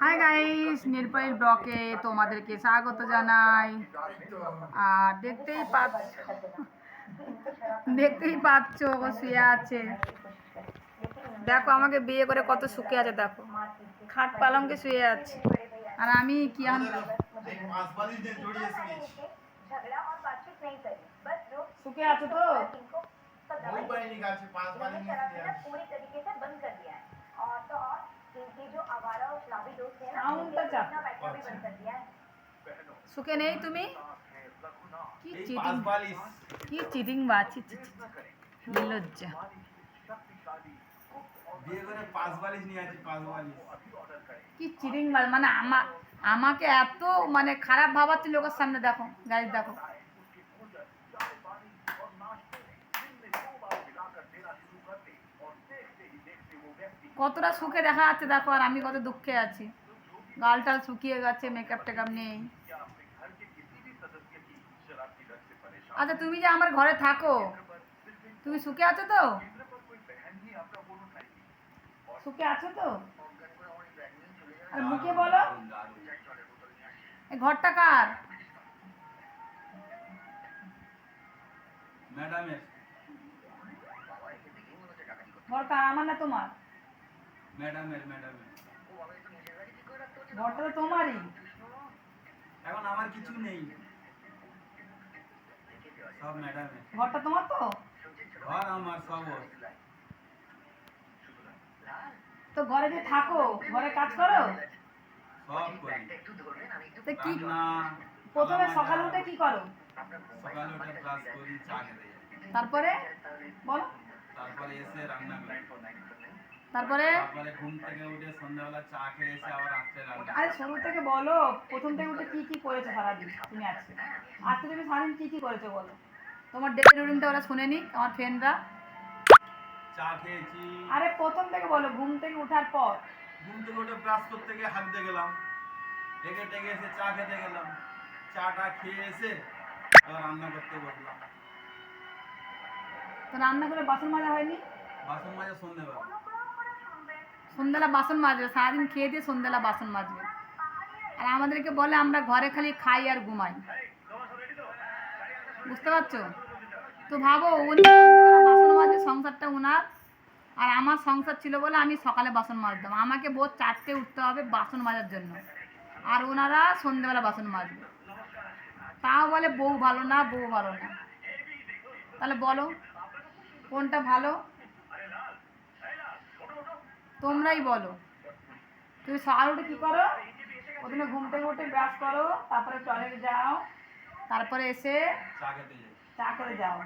Hi guys, Neelpari ব্লকে তোমাদেরকে স্বাগত জানাই। আর দেখতেই পাচ্ছ ও শুয়ে আছে। দেখো আমাকে বিয়ে করে কত সুখে আছে, দেখো খাট পালঙ্কে শুয়ে আছে। আর আমি কি সুখে আছো তো? সুখে নেই তুমি? কি চিটিং বাছি, নির্লজ্জা। কি চিটিং মানে আমাকে এত মানে খারাপ ভাবাচ্ছি লোকের সামনে। দেখো গাইস, দেখো কতটা সুখে দেখা যাচ্ছে, দেখো। আর আমি কত দুঃখে আছি, গালটাল শুকিয়ে গেছে, মেকআপ টেকআপ নেই। আচ্ছা, তুমি যে আমার ঘরে থাকো, তুমি সুখে আছো তো? সুখে আছো তো? আর মুখে বলো। এই ঘরটা কার? ম্যাডামের। ঘর কার, আমার না তোমার? ম্যাডামের। ঘরটা তো তোমারই। এখন আমার কিছু নেই, সব ম্যাডামের। ঘরটা তোমার তো? ঘর আমার সব। তো ঘরে যে থাকো, ঘরে কাজ করো? সব করি। তো কি প্রথমে সকালে উঠে কি করো? সকালে উঠে ব্রাশ করি, চা খেতে যাই। তারপরে বলো। তারপরে এসে রান্না করি। তারপরে ঘুম থেকে উঠে সন্ধ্যাবেলা চা খেয়ে এসে আবার রাত্রে রান্না। আরে শুরু থেকে বলো, প্রথম থেকে উঠে কি কি করেছো সারাদিন তুমি? আজকে তুমি সারাদিন কি কি করেছো বলো। তোমার ডেলি রুটিনটা ওরা শুনেনি, আমার ফ্রেন্ডরা। চা খেয়েছি। আরে প্রথম থেকে বলো, ঘুম থেকে ওঠার পর। ঘুম থেকে উঠে ব্রাশ করতে গিয়ে হাঁটতে গেলাম, টেকে এসে চা খেতে গেলাম, চাটা খেয়ে এসে আবার রান্না করতে বসলাম। তো রান্না করে বাসন মাজা হয়নি? বাসন মাজা সন্ধ্যাবেলা বাসন মাজবে, সারাদিন খেয়ে দিয়ে সন্ধ্যাবেলা বাসন মাজবে। আর আমাদেরকে বলে আমরা ঘরে খালি খাই আর ঘুমাই। বুঝতে পারছো তো? ভাবো, উনি বাসন মাজে, সংসারটা উনার। আর আমার সংসার ছিল বলে আমি সকালে বাসন মাজতাম। আমাকে ভোর 4টে উঠতে হবে বাসন মাজার জন্য, আর ওনারা সন্ধ্যেবেলা বাসন মাজবে। তাও বলে বউ ভালো না, বউ ভালো না। তাহলে বলো কোনটা ভালো? তোমরাই বলো। তুমি সকালে উঠে কী করো? প্রথমে ঘুম থেকে উঠে ব্রাশ করো, তারপরে টয়লেটে যাও, তারপরে এসে চা খেতে যাও,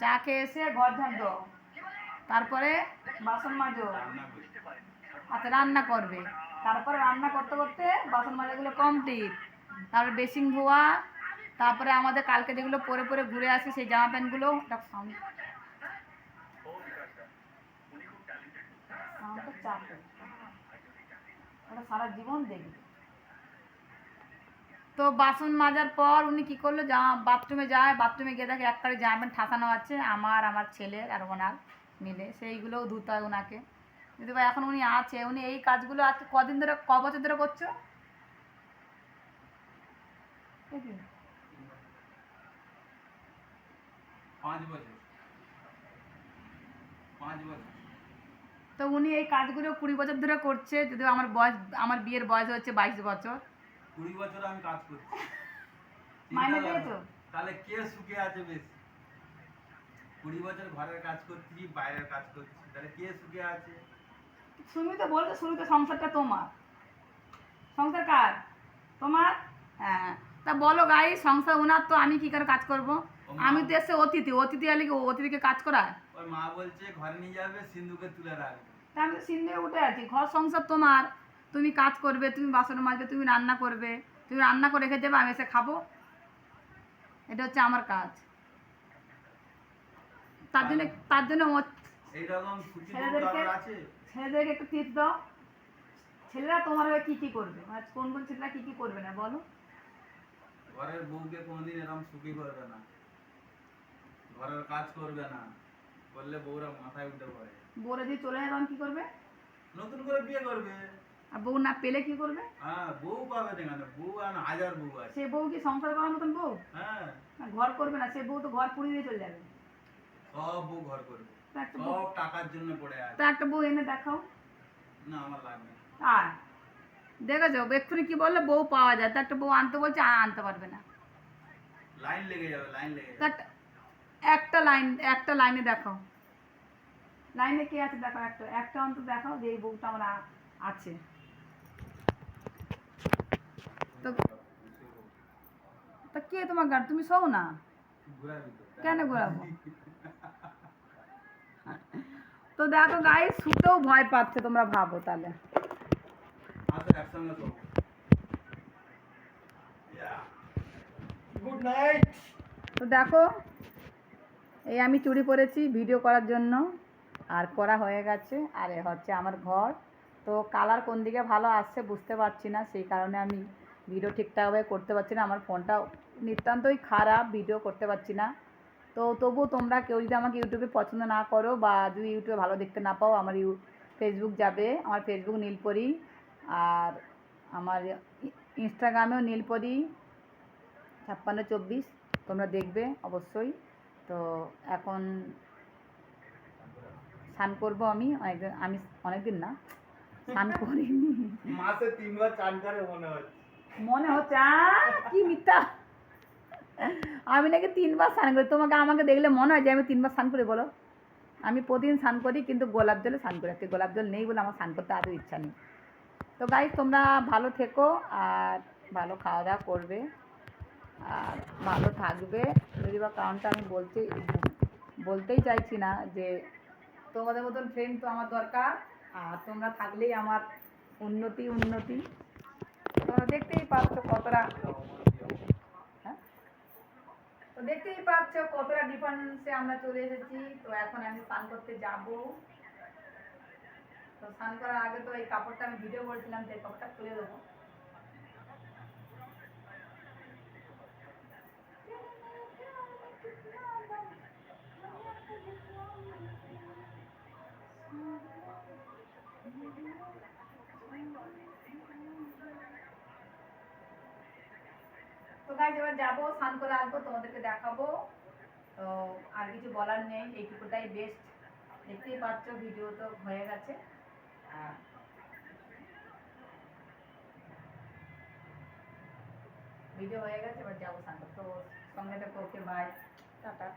চা খেয়ে এসে ঘর ঝাড় দাও, তারপরে বাসন মাজো। আচ্ছা, রান্না করবে। তারপরে রান্না করতে করতে বাসন মাজাগুলো কমপ্লিট। তারপরে বেসিন ধোয়া, তারপরে আমাদের কালকে যেগুলো পরে পরে ঘুরে আসি সেই জামা প্যান্টগুলো। ওটা সারা জীবন দেখবে। তো বাসন মাজার পর উনি কি করলো, বাথরুমে যায়। বাথরুমে গিয়ে দেখে এক কারি জামা প্যান্ট ঠাসানো আছে, আমার ছেলের আর ওনার মিলে। সেইগুলোও ধুতে হয় ওনাকে। যদি ভাই এখন উনি আছে, উনি এই কাজগুলো আজকে কদিন ধরে, ক বছর ধরে করছো? 5 বছর। তো উনি এই কাজগুলো 20 বছর ধরে করছে। যদিও আমার বিয়ের বয়স হচ্ছে 22 বছর। 20 বছর আমি কাজ করছি। মাইনে পেয়েছো? তাহলে কে সুখে আছে বেশি? 20 বছর ঘরের কাজ করছি, বাইরের কাজ করছি, তাহলে কে সুখে আছে? তুমি তো বলছো শুরুতে সংসারটা তোমার। সংসার কার? তোমার। হ্যাঁ, তা বলো গাই, সংসার ওনার, তো আমি কি করে কাজ করব? আমি তো এসে অতিথি আলে কি অতিথিকে কাজ করায়? ওই মা বলছে ঘরে নিয়ে যাবে, সিন্ধুকে তুলে রাখবে। তা আমি তো সিন্ধুকে উঠে আছি। ঘর সংসার তোমার, তুমি কাজ করবে, তুমি বাসন মাজবে, তুমি রান্না করবে। তুমি রান্না করে রেখে দেবে, আমি এসে খাবো। এটা হচ্ছে আমার কাজ। তার জন্য এইরকম ছেলেদেরকে একটু টিপস দাও। ছেলেরা তোমার হয়ে কি কি করবে, কোন কোন ছেলেরা কি কি করবে না বলো? ঘরের বউকে কোনদিন এরকম সুখী করবে না, ঘরের কাজ করবে না, করলে বউরা মাথায় উঠে পড়ে। বউরা যদি চলে যায় তখন কি করবে? নতুন করে বিয়ে করবে। আর বউ না পেলে কি করবে? হ্যাঁ, বউ পাবে না কেন? বউ আর হাজার বউ আছে। সে বউ কি সংসার করার মতন বউ? হ্যাঁ, না, ঘর করবে না, সে বউ তো ঘর পুড়িয়ে দিয়ে চলে যাবে। সব বউ ঘর করবে। তা একটা বউ, সব টাকার জন্য পড়ে আছে। তা একটা বউ এনে দেখাও। না, আমার লাগবে না। আর দেখেছো এক্ষুনি কি বললো, বউ পাওয়া যায়, তা একটা বউ আনতে বলছে, আনতে পারবে না। লাইন লেগে যাবে, লাইন লেগে তা যাবে। একটা লাইনে দেখাও, লাইনে কে আছে দেখাও, একটা অন্তত দেখাও যে এই বউটা আমার আছে। তো তা কে তোমার গার্ড? তুমি শোও না, ঘুরাবি তো। কেন ঘোরাবো? তো দেখো গাইস, শুতেও ভয় পাচ্ছে, তোমরা ভাবো তাহলে। আসো একসঙ্গে শোবো। Good night. তো দেখো, এই আমি চুড়ি পরেছি ভিডিও করার জন্য, আর করা হয়ে গেছে। আর এ হচ্ছে আমার ঘর। তো কালার কোন দিকে ভালো আসছে বুঝতে পারছি না, সেই কারণে আমি ভিডিও ঠিকঠাকভাবে করতে পারছি না। আমার ফোনটা নিতান্তই খারাপ, ভিডিও করতে পারছি না। তো তবু তোমরা কেউ যদি আমাকে ইউটিউবে পছন্দ না করো, বা যদি ইউটিউবে ভালো দেখতে না পাও, আমার ফেসবুক যাবে, আমার ফেসবুক নীলপরি, আর আমার ইনস্টাগ্রামেও নীলপরি 5624, তোমরা দেখবে অবশ্যই। তো এখন স্নান করবো আমি অনেকদিন না স্নান করিনি। মাসে 3 বার চান করে মনে হচ্ছে কি মিথ্যা, আমি নাকি 3 বার স্নান করি। আমাকে দেখলে মনে হয় যে আমি 3 বার স্নান করি? বলো, আমি প্রতিদিন স্নান করি, কিন্তু গোলাপ জলে স্নান করি। আজকে গোলাপ জল নেই বলে আমার স্নান করতে আদৌ ইচ্ছা নেই। তো গাইস, তোমরা ভালো থেকো, আর ভালো খাওয়া দাওয়া করবে, আর ভালো থাকবে। যদি বা কারণটা আমি বলতেই চাইছি না, যে তোমাদের মতন ফ্রেন্ড তো আমার দরকার, আর তোমরা থাকলেই আমার উন্নতি। তোমরা দেখতেই পাচ্ছ কতটা, হ্যাঁ, তো দেখতেই পাচ্ছ কতটা ডিফারেন্সে আমরা চলে এসেছি। তো এখন আমি স্নান করতে যাব। তো স্নান করার আগে তো এই কাপড়টা আমি ভিডিও করেছিলাম, যে কাপড়টা খুলে দেবো। তো গাইজ, এবার যাবো, স্নান করে আসবো, তোমাদেরকে দেখাবো। তো আর কিছু বলার নেই, এইটুকুটাই বেস্ট। দেখতেই পাচ্ছ ভিডিও তো হয়ে গেছে, আর ভিডিও হয়ে গেছে, এবার যাবো স্নান করতে। তো সঙ্গে থেকে ওকে, বাই, টাটা।